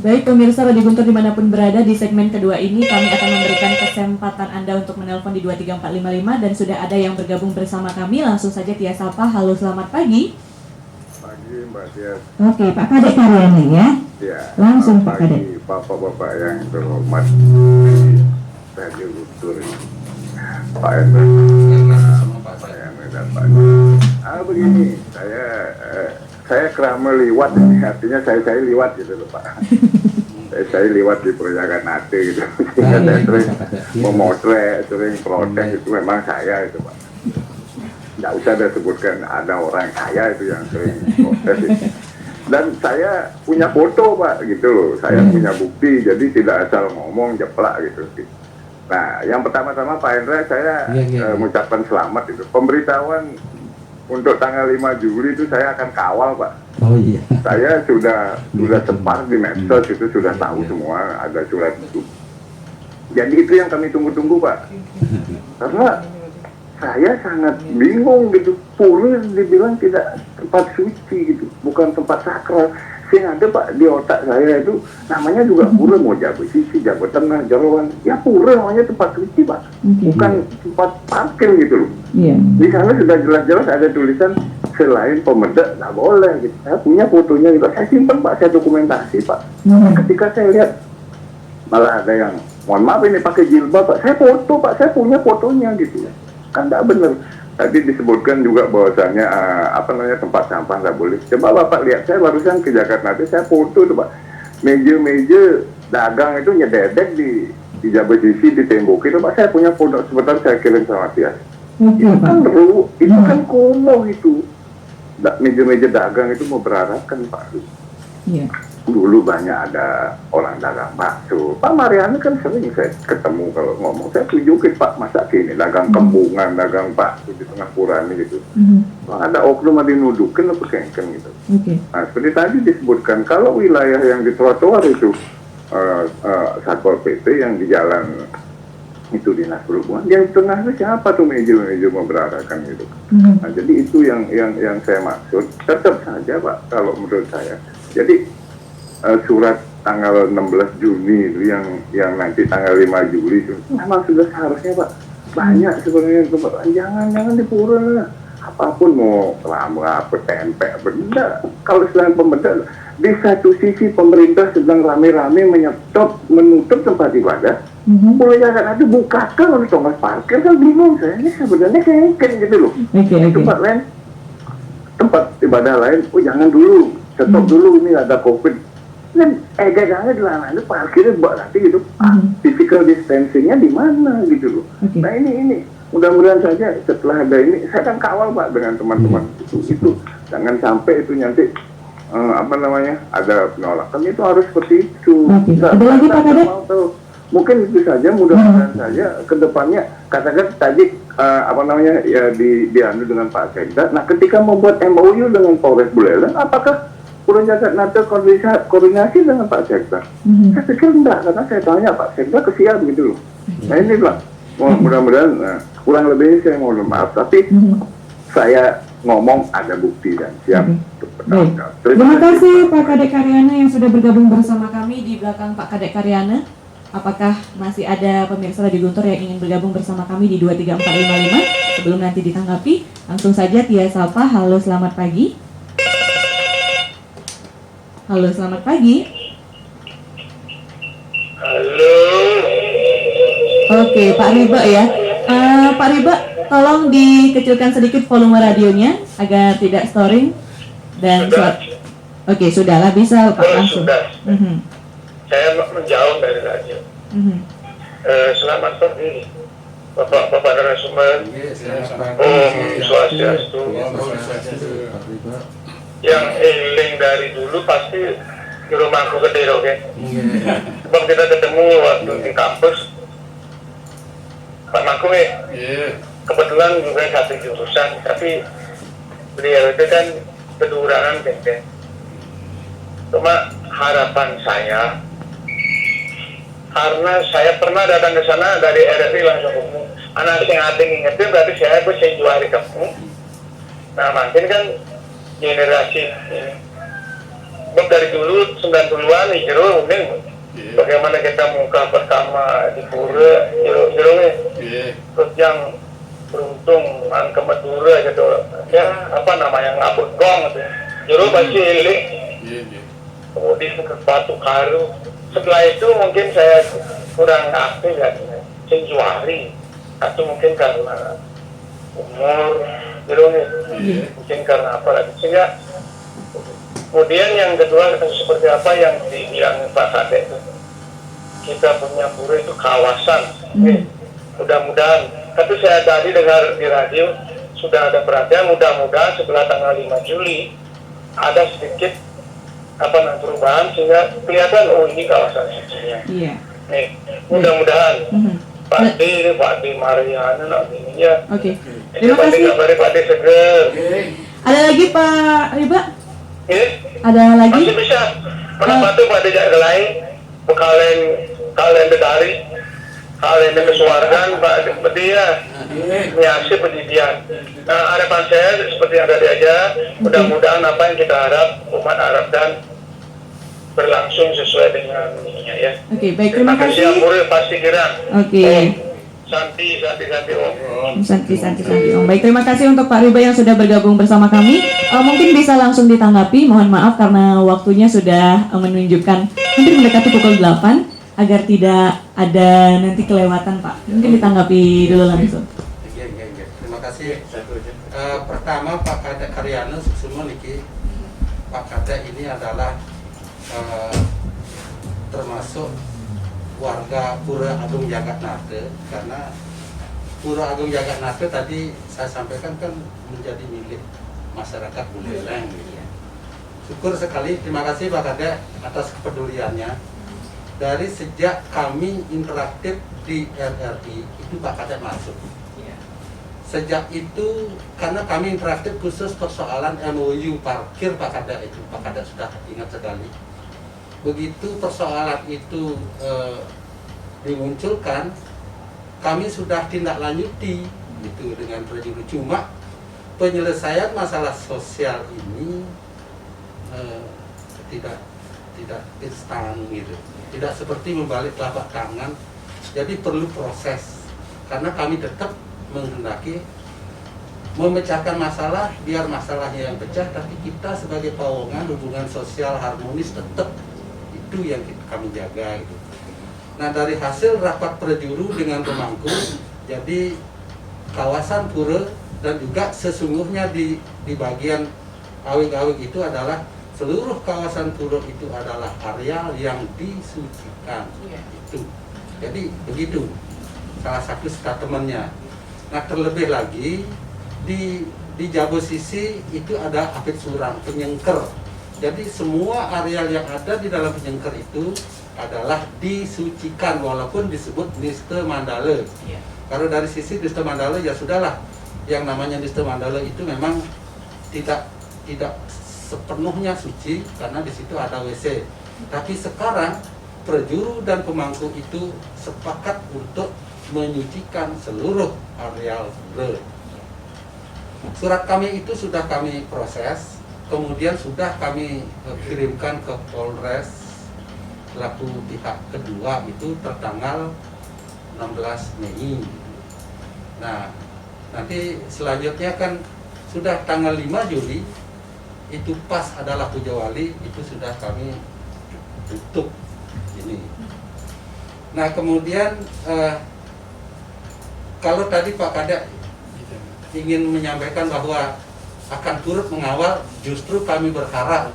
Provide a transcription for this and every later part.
Baik pemirsa Radio Guntur dimanapun berada, di segmen kedua ini kami akan memberikan kesempatan Anda untuk menelpon di 23455 dan sudah ada yang bergabung bersama kami. Langsung saja Tia sapa. Halo, selamat pagi. Pagi Mbak Tia. Oke, Pak Kadek Karyana ya. Ya. Langsung Pak Kadek. Bapak-bapak yang terhormat di Radio Guntur, Pak Endra, Pak Endra dan Pak. Begini, saya kerama liwat, artinya saya liwat gitu loh Pak. saya liwat di Perjagaan Nate gitu. Saya sering memotret, sering protes, itu memang saya itu Pak. Nggak usah disebutkan ada orang saya itu yang sering protes itu. Dan saya punya foto Pak gitu loh, saya punya bukti, jadi tidak asal ngomong jeplak gitu. Nah, yang pertama-tama Pak Endra, saya mengucapkan selamat itu. Pemberitahuan untuk tanggal 5 Juli itu saya akan kawal Pak. Oh iya. Saya sudah sebar di medsos, itu sudah tahu semua, ada surat itu. Jadi itu yang kami tunggu-tunggu Pak. Karena saya sangat bingung gitu. Pura dibilang tidak tempat suci gitu, bukan tempat sakral. Yang ada Pak di otak saya itu namanya juga pura, mau jabat sisi, jabat tengah, jerawan. Ya pura namanya tempat suci Pak, bukan tempat parkir gitu loh. Di sana sudah jelas-jelas ada tulisan selain pemedak nggak boleh gitu. Saya punya fotonya juga, saya simpan Pak, saya dokumentasi Pak. Ketika saya lihat malah ada yang, mohon maaf ini pakai jilbab Pak, saya foto Pak, saya punya fotonya gitu. Kan nggak benar. Tadi disebutkan juga bahwasanya tempat sampah nggak boleh. Coba Bapak lihat, saya barusan ke Jakarta nanti saya foto tuh Pak, meja-meja dagang itu nyededek di jabat sisi, di tembok itu Pak, saya punya foto, sebentar saya kirim sama dia. Itu kan itu kan kumuh itu. Meja-meja dagang itu mau berarakan Pak. Iya. Dulu banyak ada orang dagang bakso. Pak Mariana kan sering saya ketemu kalau ngomong, saya tunjukin Pak, masa gini dagang kembungan, dagang bakso di tengah purani gitu. Ada oknum ada nudukin apa kengkeng gitu. Nah seperti tadi disebutkan, kalau wilayah yang di trotoar itu Satpol PP yang di jalan itu dinas perhubungan, yang di tengah itu siapa tuh meja-meja mau berarakan gitu. Nah jadi itu yang saya maksud. Tetap saja Pak kalau menurut saya. Jadi surat tanggal 16 Juni itu yang nanti tanggal 5 Juli itu memang sudah seharusnya Pak, banyak sebenarnya jangan di pura lah, apapun mau lama apa tempe benda. Kalau selain pemerintah, di satu sisi pemerintah sedang rame-rame menutup tempat ibadah, mulai Jakarta itu bukakan oleh tempat parkir, kan bingung saya, ini sebenarnya kayak gitu loh. Tempat lain, tempat ibadah lain, jangan dulu, stop dulu, ini ada COVID. Dan gagangnya di mana itu parkirnya berarti gitu, physical distancingnya di mana gitu loh. Nah ini mudah-mudahan saja setelah ada ini saya akan kawal Pak dengan teman-teman itu jangan sampai itu nanti ada penolakan, itu harus seperti itu. Ada lagi Pak Kadek? Mungkin itu saja, mudah-mudahan saja kedepannya katakan tadi dianu dengan Pak Sekda. Nah ketika membuat MOU dengan Polres Buleleng, apakah Pulau Jakarta koordinasi dengan Pak Sekda? Saya pikir enggak, karena saya tanya Pak Sekda kesian gitu loh. Nah ini Pak, mudah-mudahan kurang lebih saya mohon maaf, tapi saya ngomong ada bukti dan siap untuk bertanggung jawab. Terima kasih Pak Kadek Karyana yang sudah bergabung bersama kami di belakang Pak Kadek Karyana. Apakah masih ada pemirsa Radio Guntur yang ingin bergabung bersama kami di 23455? Sebelum nanti ditanggapi, langsung saja Tia sapa. Halo, selamat pagi. Halo, selamat pagi. Halo. Oke, Pak Riba ya. Pak Riba, tolong dikecilkan sedikit volume radionya agar tidak storing dan Oke, sudahlah, bisa Pak langsung. Sudah. Saya menjauh dari radio. Selamat pagi, Bapak narasumber. Om Swastiastu. Yang eling dari dulu pasti di rumahku gede, oke? Sebab kita ketemu waktu di kampus, Pak Maku kebetulan juga satu jurusan, tapi beliau itu kan kedurangan benteng. Cuma harapan saya, karena saya pernah datang ke sana dari RRI langsung ketemu anak yang ada ngingetin, berarti saya jual di kampung. Nah makin kan generasi ini Sebab dari dulu 90-an nih jero mungkin bagaimana kita muka pertama di pura jero nih. Terus yang beruntung an ke Madura gitu ya apa namanya ngabut gong gitu. Jero pasti ilik. Kemudian ke Batu Karu. Setelah itu mungkin saya kurang aktif ya. Senjuari atau mungkin karena umur jero nih. Mungkin karena apa lagi sehingga kemudian yang kedua seperti apa yang dibilang Pak Kade itu kita punya pura itu kawasan mudah-mudahan tapi saya tadi dengar di radio sudah ada perhatian mudah-mudahan setelah tanggal 5 Juli ada sedikit perubahan sehingga kelihatan oh ini kawasan sucinya nih mudah-mudahan Pak D Mariana nantinya Terima kasih Pak D seger ada lagi Pak Riba ada lagi masih bisa menempati pada jaga lain kalian dari kalian kesuargan pada dia miasi pendidikan nah harapan saya seperti yang tadi aja mudah-mudahan apa yang kita harap umat Arab dan berlangsung sesuai dengan ininya ya baik terima kasih pasti kira Santi Om. Baik, terima kasih untuk Pak Riba yang sudah bergabung bersama kami. Mungkin bisa langsung ditanggapi. Mohon maaf karena waktunya sudah menunjukkan hampir mendekati pukul 8 agar tidak ada nanti kelewatan, Pak. Mungkin ditanggapi dulu langsung. Terima kasih. Pertama Pak Kade Karyana semua niki. Pak Kade ini adalah termasuk warga Pura Agung Jagatnate karena Pura Agung Jagatnate tadi saya sampaikan kan menjadi milik masyarakat Buleleng. Syukur sekali, terima kasih Pak Kade atas kepeduliannya. Dari sejak kami interaktif di RRI itu Pak Kade masuk. Sejak itu karena kami interaktif khusus persoalan MOU parkir Pak Kade itu Pak Kade sudah ingat sekali. Begitu persoalan itu dimunculkan, kami sudah tindak lanjuti gitu dengan Prajuru. Cuma penyelesaian masalah sosial ini tidak instan gitu, tidak seperti membalik telapak tangan. Jadi perlu proses karena kami tetap menghendaki memecahkan masalah biar masalahnya yang pecah, tapi kita sebagai Pawongan hubungan sosial harmonis tetap itu yang kami jaga gitu. Nah dari hasil rapat Prajuru dengan pemangku, jadi kawasan Pura dan juga sesungguhnya di bagian awik-awik itu adalah seluruh kawasan Pura itu adalah areal yang disucikan itu. Jadi begitu salah satu statementnya. Nah terlebih lagi di Jabosisi itu ada apit surang penyengker. Jadi semua areal yang ada di dalam penyengker itu adalah disucikan walaupun disebut Niste Mandala. Kalau dari sisi Niste Mandala ya sudahlah, yang namanya Niste Mandala itu memang tidak sepenuhnya suci karena di situ ada WC. Tapi sekarang Prajuru dan pemangku itu sepakat untuk menyucikan seluruh areal Pura. Surat kami itu sudah kami proses. Kemudian sudah kami kirimkan ke Polres selaku pihak kedua itu tertanggal 16 Mei. Nah, nanti selanjutnya kan sudah tanggal 5 Juli itu pas adalah Puja Wali itu sudah kami tutup ini. Nah, kemudian kalau tadi Pak Kade ingin menyampaikan bahwa akan turut mengawal, justru kami berharap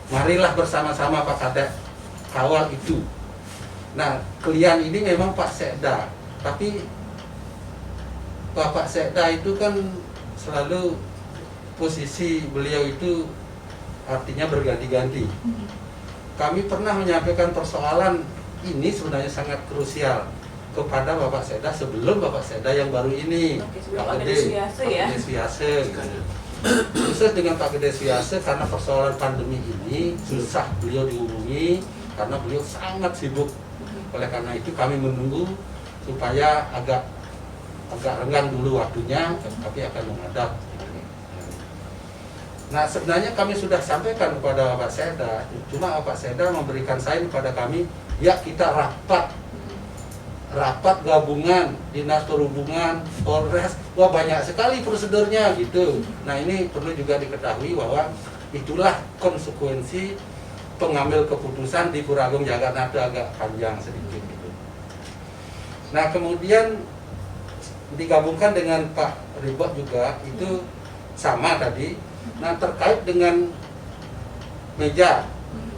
marilah bersama-sama Pak Kade kawal itu. Nah, klien ini memang Pak Sekda, tapi Bapak Sekda itu kan selalu posisi beliau itu artinya berganti-ganti. Kami pernah menyampaikan persoalan ini sebenarnya sangat krusial kepada Bapak Sekda sebelum Bapak Sekda yang baru ini, Pak Gede Swiase. Khusus dengan Pak Gede Swiase karena persoalan pandemi ini susah beliau dihubungi karena beliau sangat sibuk. Oleh karena itu kami menunggu supaya agak renggang dulu waktunya, tapi akan menghadap. Nah sebenarnya kami sudah sampaikan kepada Pak Sekda, cuma Pak Sekda memberikan sign kepada kami, ya kita rapat gabungan, dinas perhubungan, Polres, wah banyak sekali prosedurnya gitu. Nah ini perlu juga diketahui bahwa itulah konsekuensi pengambil keputusan di Pura Agung Jagatnata agak panjang sedikit gitu. Nah kemudian digabungkan dengan Pak Ribot juga itu sama tadi. Nah terkait dengan meja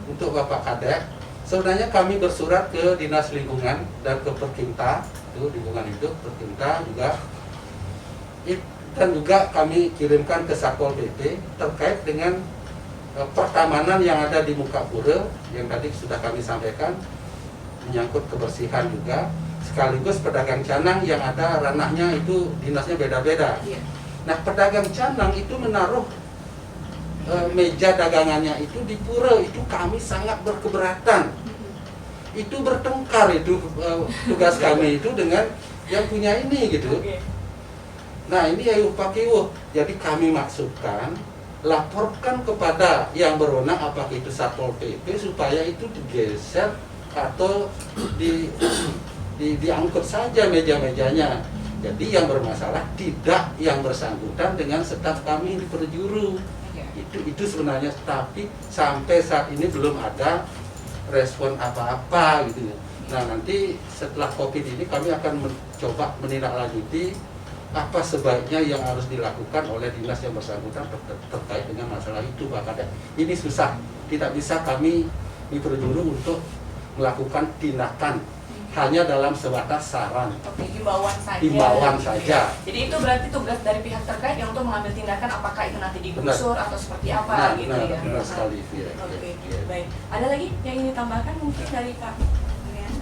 untuk Bapak Kadek, sebenarnya kami bersurat ke Dinas Lingkungan dan ke Perkinta, itu lingkungan itu Perkinta juga, dan juga kami kirimkan ke Satpol PP terkait dengan pertamanan yang ada di muka pura yang tadi sudah kami sampaikan, menyangkut kebersihan juga, sekaligus pedagang canang yang ada ranahnya itu dinasnya beda-beda. Nah pedagang canang itu menaruh meja dagangannya itu di pura, itu kami sangat berkeberatan. Itu bertengkar itu tugas kami itu dengan yang punya ini gitu. Nah ini ya upah kiwuh. Jadi kami maksudkan laporkan kepada yang berwenang, apakah itu Satpol PP, supaya itu digeser atau diangkut saja meja-mejanya. Jadi yang bermasalah tidak yang bersangkutan dengan staf kami di Perjuru. Itu sebenarnya, tapi sampai saat ini belum ada respon apa-apa gitu. Nah nanti setelah COVID ini kami akan mencoba menindaklanjuti apa sebaiknya yang harus dilakukan oleh dinas yang bersangkutan terkait dengan masalah itu Pak Kadek. Ini susah, tidak bisa kami di Perjuru untuk melakukan tindakan, hanya dalam sebatas saran. Oke, himbauan saja. Himbauan saja. Jadi itu berarti tugas dari pihak terkait yang untuk mengambil tindakan, apakah itu nanti digusur atau seperti apa gitu ya. Benar sekali. Ya. Oke, baik. Ada lagi yang ingin ditambahkan mungkin dari Pak Rian?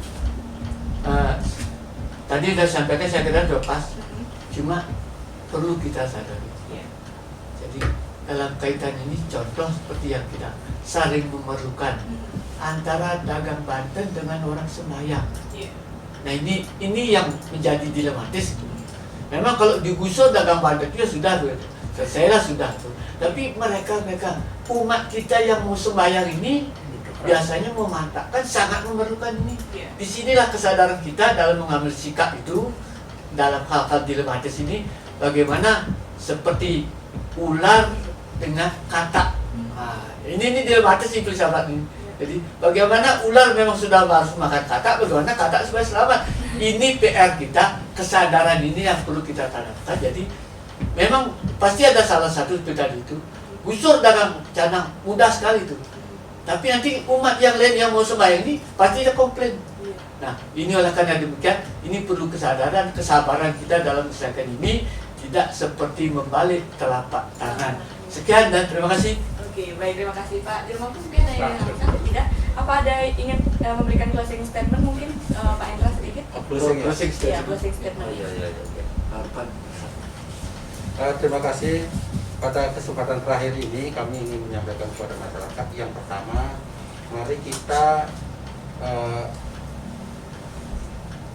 Tadi sudah sampaikan, saya kira sudah pas. Cuma perlu kita sadari. Jadi dalam kaitan ini contoh seperti yang kita saling memerlukan antara dagang Banten dengan orang Semayang. Nah ini yang menjadi dilematis. Memang kalau digusur dagang Banten itu sudah selesai sudah. Tapi mereka umat kita yang mau sembahyang ini biasanya memantapkan, sangat memerlukan ini. Disinilah kesadaran kita dalam mengambil sikap itu dalam hal-hal dilematis ini, bagaimana seperti ular dengan katak. Nah, ini dilematis itu sahabat ini. Jadi bagaimana ular memang sudah harus makan katak, bagaimana katak supaya selamat. Ini PR kita, kesadaran ini yang perlu kita tanamkan. Jadi memang pasti ada salah satu tadi itu gusur dagang canang, mudah sekali itu. Tapi nanti umat yang lain yang mau sembahyang ini pasti ada komplain. Nah ini oleh karena demikian, ini perlu kesadaran, kesabaran kita dalam menyelesaikan ini, tidak seperti membalik telapak tangan. Sekian dan terima kasih. Oke, baik, terima kasih Pak Dirman. Mungkin ada yang tidak? Apa ada ingin memberikan closing statement mungkin Pak Endra sedikit? Closing statement. Closing statement. Harapan. Terima kasih. Pada kesempatan terakhir ini kami ingin menyampaikan kepada masyarakat yang pertama, mari kita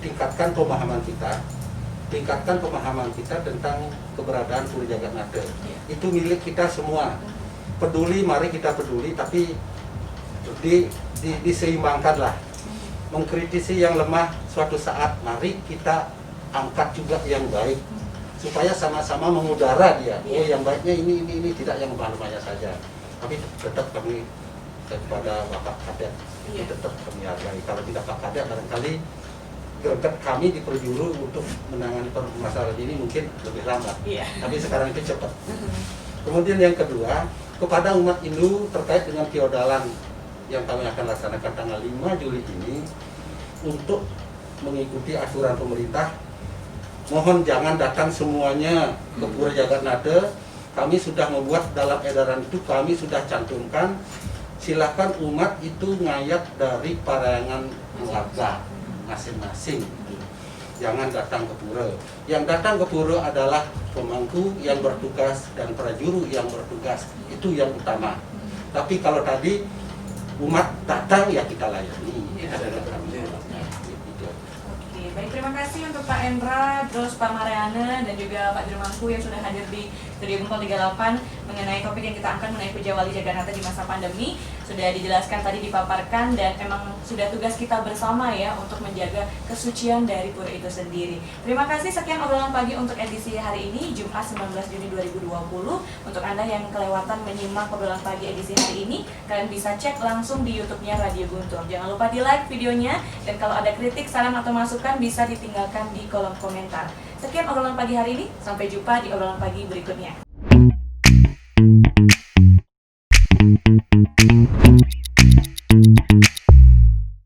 tingkatkan pemahaman kita tentang keberadaan Pura Jagatnata. Itu milik kita semua. Peduli, mari kita peduli, tapi diseimbangkanlah. Mengkritisi yang lemah suatu saat, mari kita angkat juga yang baik, supaya sama-sama mengudara dia. Oh, yang baiknya ini tidak yang lemah-lemahnya saja. Tapi tetap kami kepada Bapak Kadek, tetap kami hargai. Kalau tidak Pak Kadek, barangkali greget kami di Perjuru untuk menangani permasalahan ini mungkin lebih lambat. Tapi sekarang itu cepat. Kemudian yang kedua, kepada umat Hindu terkait dengan feodalan yang kami akan laksanakan tanggal 5 Juli ini, untuk mengikuti aturan pemerintah, mohon jangan datang semuanya ke Pura Jagatnata. Kami sudah membuat dalam edaran itu, kami sudah cantumkan, silakan umat itu ngayat dari parayangan warga masing-masing. Jangan datang ke pura. Yang datang ke pura adalah pemangku yang bertugas dan prajuru yang bertugas. Itu yang utama. Tapi kalau tadi umat datang, ya kita layani. Baik, terima kasih untuk Pak Endra, terus Pak Mariana, dan juga Pak Dirmangku yang sudah hadir di Studio Guntur 38 mengenai topik yang kita angkat mengenai Puja Wali Jagannatha di masa pandemi. Sudah dijelaskan tadi, dipaparkan, dan emang sudah tugas kita bersama ya untuk menjaga kesucian dari pura itu sendiri. Terima kasih, sekian obrolan pagi untuk edisi hari ini, Jumat 19 Juni 2020. Untuk Anda yang kelewatan menyimak obrolan pagi edisi hari ini, kalian bisa cek langsung di YouTube-nya Radio Guntur. Jangan lupa di like videonya, dan kalau ada kritik, saran atau masukan bisa ditinggalkan di kolom komentar. Sekian obrolan pagi hari ini, sampai jumpa di obrolan pagi berikutnya.